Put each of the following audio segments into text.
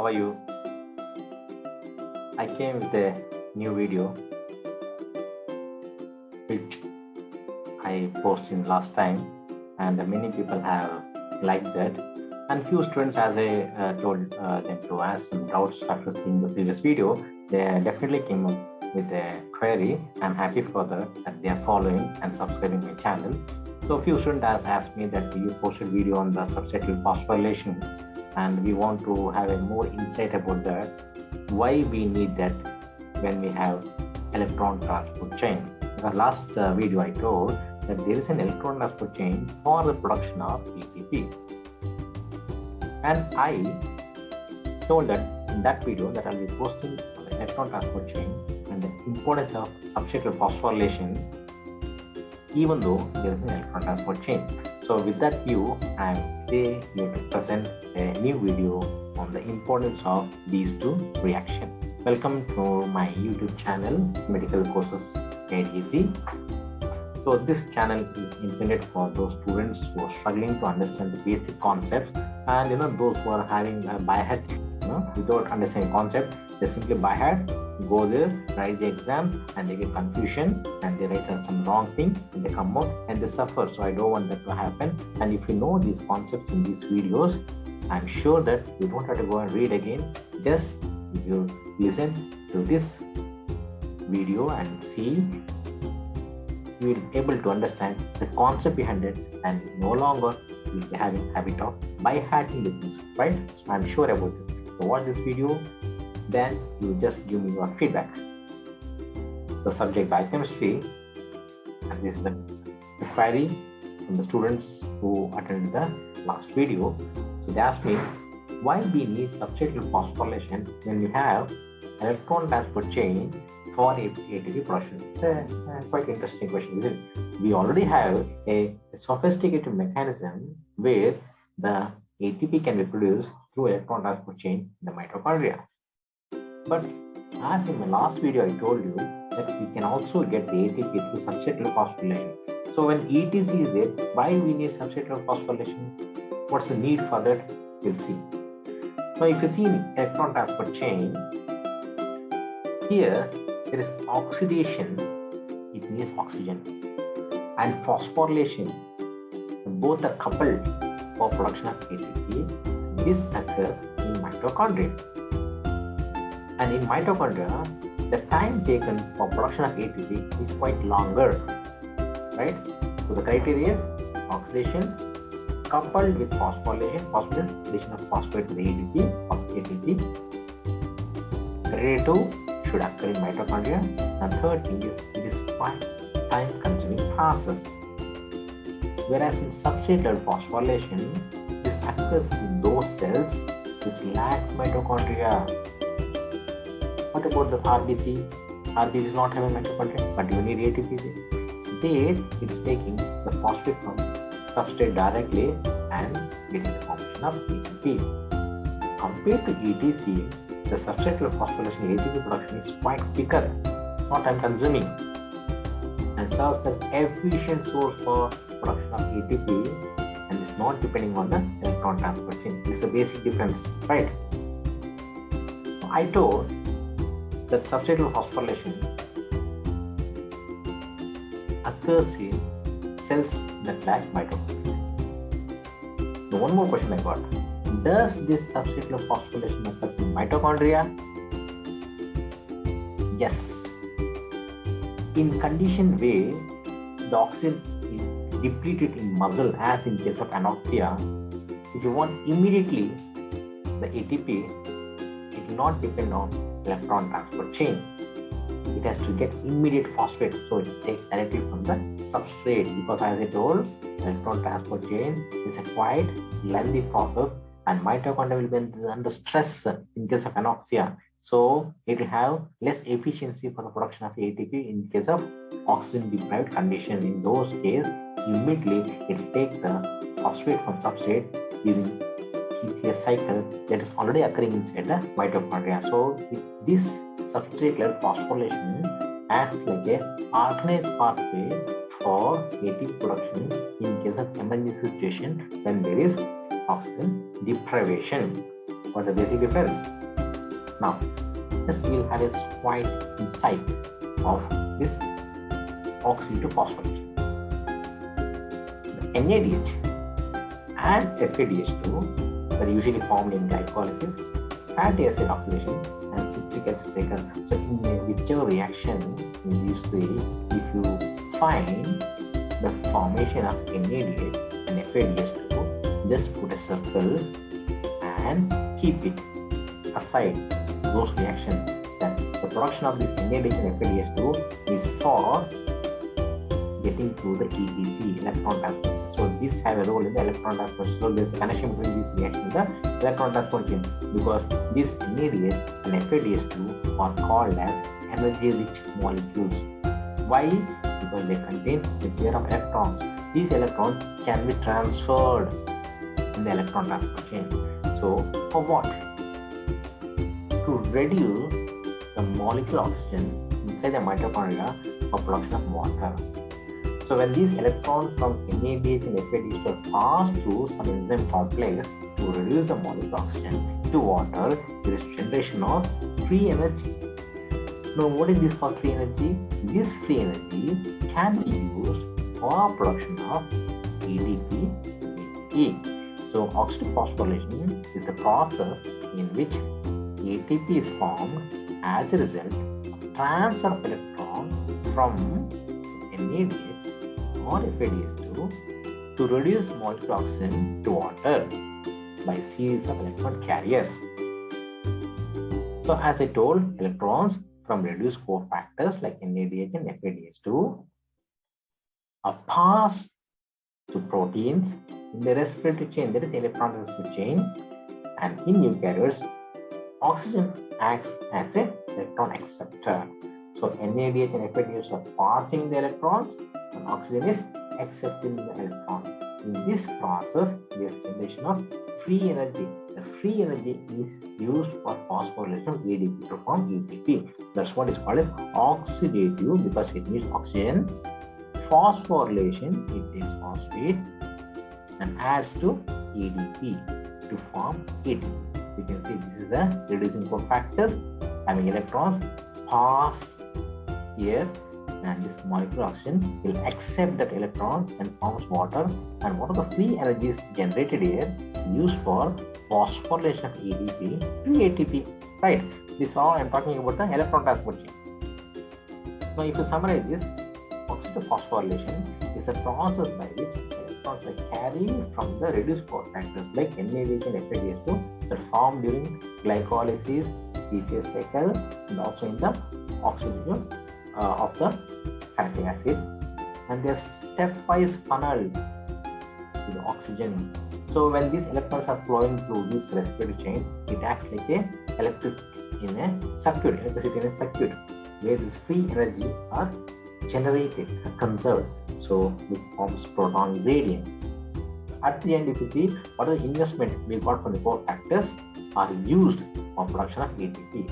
are you? I came with a new video which I posted last time, and many people have liked that. And few students, as I told them to ask some doubts after seeing the previous video, they definitely came up with a query. I'm happy for that they are following and subscribing my channel. So few students has asked me that you posted video on the substrative phosphorylation, and we want to have a more insight about that, why we need that when we have electron transport chain. In the last video I told that there is an electron transport chain for the production of ATP, and I told that in that video that I'll be posting the electron transport chain and the importance of substrative phosphorylation even though there is an electron transport chain. So with that view, I am today here to present a new video on the importance of these two reactions. Welcome to my YouTube channel, Medical Courses ADC. So this channel is intended for those students who are struggling to understand the basic concepts, and those who are having a by heart, without understanding concept, they simply by heart go there, write the exam, and they get confusion and they write some wrong thing and they come out and they suffer. So I don't want that to happen. And if you know these concepts in these videos, I'm sure that you don't have to go and read again. Just if you listen to this video and see, you will be able to understand the concept behind it, and no longer you will be having habit of by hearting the things, right? So I'm sure about this. So watch this video, then you just give me your feedback. The subject biochemistry, and this is the query from the students who attended the last video. So they asked me why we need substrative phosphorylation when we have electron transport chain for ATP production. It's a quite interesting question, isn't it? We already have a sophisticated mechanism where the ATP can be produced through electron transport chain in the mitochondria. But as in my last video, I told you that we can also get the ATP through substrative phosphorylation. So when ETC is there, why we need substrative phosphorylation? What's the need for that? We'll see. So if you see in electron transport chain, here there is oxidation, it means oxygen, and phosphorylation. Both are coupled for production of ATP. This occurs in mitochondria. And in mitochondria, the time taken for production of ATP is quite longer, right? So the criteria is oxidation coupled with phosphorylation, phosphorylation of phosphate to the ATP of ATP. Criteria 2 should occur in mitochondria, and third thing is it is quite time-consuming process. Whereas in substrate level phosphorylation, this occurs in those cells which lack mitochondria. What about the RBC? RBC is not having mitochondria, but you need ATP. So there, it's taking the phosphate from substrate directly and getting the formation of ATP. Compared to ETC, the substrate level phosphorylation ATP production is quite quicker. It's not time consuming and serves as efficient source for production of ATP, and is not depending on the electron transport chain. This is the basic difference, right? So I told that substrate level phosphorylation occurs in cells that lack mitochondria. Now one more question I got. Does this substrate level phosphorylation occurs in mitochondria? Yes. In conditioned way, the oxygen is depleted in muscle, as in case of anoxia. If you want immediately the ATP, it will not depend on electron transport chain. It has to get immediate phosphate, so it takes directly from the substrate, because as I told, electron transport chain is a quite lengthy process, and mitochondria will be under stress in case of anoxia. So it will have less efficiency for the production of ATP in case of oxygen deprived condition. In those cases, immediately it takes the phosphate from substrate using TCS cycle that is already occurring inside the mitochondria. So this substrate level phosphorylation acts like an alternate pathway for ATP production in case of emergency situation when there is oxygen deprivation. What's the basic difference? Now, just we'll have a slight insight of this oxidative phosphorylation. The NADH and FADH2 are usually formed in glycolysis, fatty acid oxidation, and citric acid taken. So in whichever reaction in these three, if you find the formation of NADH and FADH2, just put a circle and keep it aside those reactions. That the production of this NADH and FADH2 is for getting through the ETP, electron transport. So these have a role in the electron transport. So there is a connection between these reactions, the electron transport chain, because these NADH and FADH2 are called as energy-rich molecules. Why? Because they contain a pair of electrons. These electrons can be transferred in the electron transport chain. So for what? To reduce the molecular oxygen inside the mitochondria for production of water. So when these electrons from NADH and FADH2 pass through some enzyme complex to reduce the molecular oxygen to water, there is generation of free energy. Now what is this for free energy? This free energy can be used for production of ADP. So oxidative phosphorylation is the process in which ATP is formed as a result of transfer of electrons from NADH or FADH2 to reduce molecular oxygen to water by series of electron carriers. So as I told, electrons from reduced cofactors like NADH and FADH2 are passed to proteins in the respiratory chain, that is electron respiratory chain, and in eukaryotes, oxygen acts as an electron acceptor. So NADH and FADH are passing the electrons and oxygen is accepting the electron. In this process, there is generation of free energy. The free energy is used for phosphorylation of ADP to form ATP. That's what is called as oxidative, because it needs oxygen. Phosphorylation, it takes phosphate and adds to ADP to form ATP. You can see this is the reducing cofactors having electrons pass here, and this molecular oxygen will accept that electron and forms water. And what are the free energies generated here used for phosphorylation of ADP to ATP? Right. This all I am talking about the electron transport chain. Now, if you summarize this, oxidative phosphorylation is a process by which electrons are carried from the reduced cofactors like NADH and FADH2 that form during glycolysis, PCS cycle, and also in the oxidation of the fatty acid, and they are stepwise funneled to the oxygen. So when these electrons are flowing through this respiratory chain, it acts like a electricity in a circuit where this free energy are generated and conserved. So it forms proton gradient. At the end, if you see what are the investment we got from the cofactors are used for production of ATP.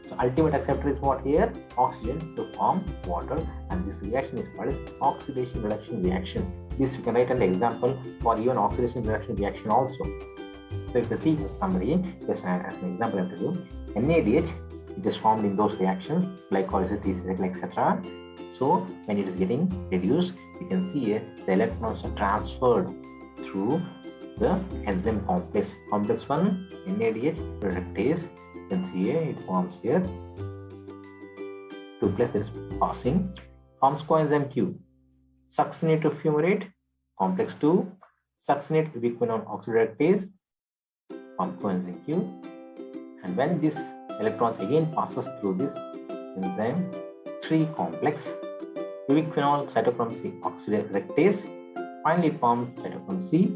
So ultimate acceptor is what here? Oxygen to form water, and this reaction is called oxidation reduction reaction. This you can write an example for even oxidation reduction reaction also. So if you see the summary, just as an example I have to do, NADH, it is formed in those reactions, glycolysis, PCS, etc. So when it is getting reduced, you can see here the electrons are transferred through the enzyme complex. Complex 1, NADH reductase. You can see here it forms here. 2 plus is passing. Forms coenzyme Q. Succinate fumarate. Complex 2. Succinate ubiquinone oxidase. Forms coenzyme Q. And when this electrons again passes through this enzyme 3 complex, ubiquinol cytochrome C oxidase. Finally, it forms cytochrome C.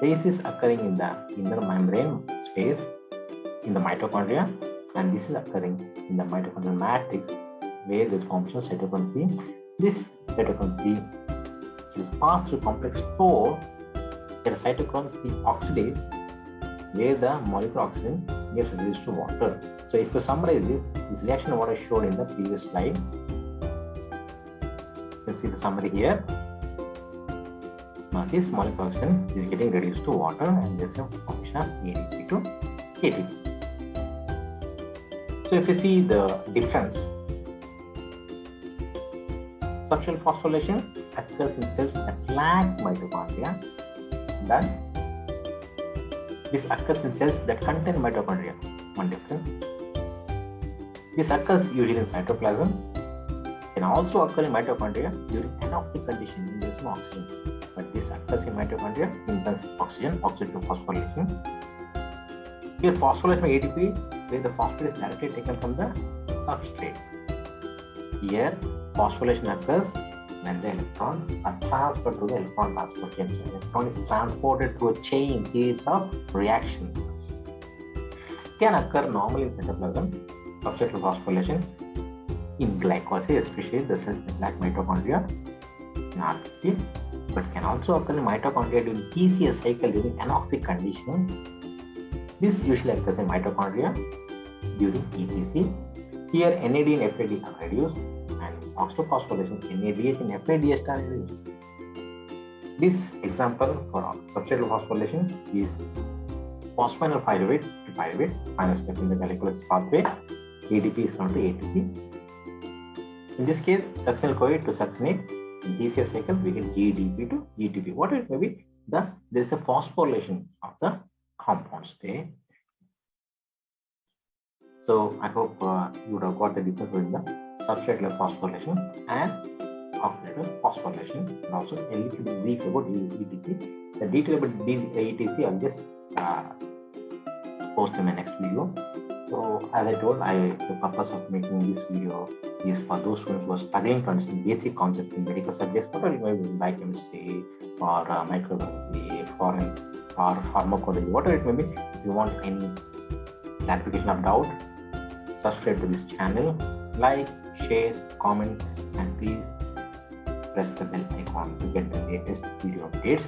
This is occurring in the inner membrane space in the mitochondria, and this is occurring in the mitochondrial matrix where the formation of cytochrome C. This cytochrome C is passed through complex 4, there is cytochrome C oxidase where the molecular oxygen gets reduced to water. So if you summarize this reaction of what I showed in the previous slide, you can see the summary here. Now this molecular oxygen is getting reduced to water, and there is a formation of ADP to ATP. So if you see the difference, substrate phosphorylation occurs in cells that lacks mitochondria. Then this occurs in cells that contain mitochondria. One difference. This occurs usually in cytoplasm. Can also occur in mitochondria during anoxic condition in there is no oxygen. But this occurs in mitochondria in terms of oxygen, oxidative phosphorylation. Here phosphorylation by ATP, where the phosphate is directly taken from the substrate. Here phosphorylation occurs when the electrons are transferred to the electron transport chain. So electron is transported through a series of reactions. Can occur normally in cytoplasm, substrate phosphorylation, in glycolysis, especially the cells that lack mitochondria in RBC, but can also occur in mitochondria during TCA cycle during anoxic condition. This usually occurs in mitochondria during ETC. Here NAD and FAD are reduced, and oxophosphorylation NADH and FADH are reduced. This example for substrate phosphorylation is phosphoenol pyruvate to pyruvate, final step in the glycolysis pathway. ADP is not to ATP. In this case, succinyl-CoA to succinate. In TCA cycle, we get GDP to GTP. What it may be, there is a phosphorylation of the compounds there. So I hope you would have got the difference between the substrate level phosphorylation and oxidative phosphorylation, and also a little bit brief about ETC. The detail about ETC I'll just post in my next video. So as I told, the purpose of making this video is for those students who are struggling to understand basic concepts in medical subjects, whether it may be biochemistry or microbiology, forensics or pharmacology, whatever it may be. If you want any clarification of doubt, subscribe to this channel, like, share, comment, and please press the bell icon to get the latest video updates.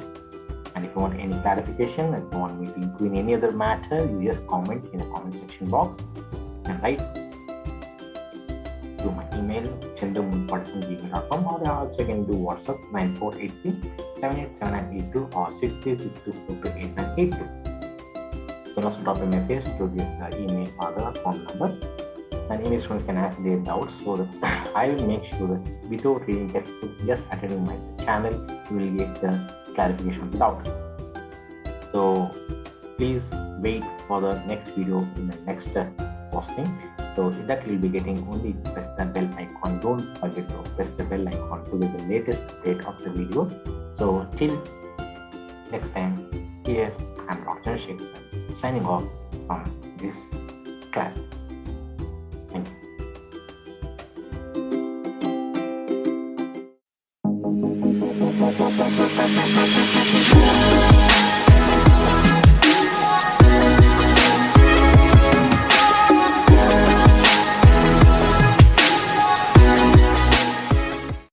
And if you want any clarification, if you want me to include any other matter, you just comment in the comment section box and write to my email chandrashekar@gmail.com, or you also can do WhatsApp 9483 787982 or 6362428982. You can also drop a message to this email or the phone number, and any students can ask their doubts, so that I will make sure that without reading textbook, just attending my channel, you will get the clarification of the doubt. So please wait for the next video in the next posting. So that you will be getting only press the bell icon. Don't forget to press the bell icon to get the latest update of the video. So till next time, here I'm Dr. Chandrashekar signing off from this class.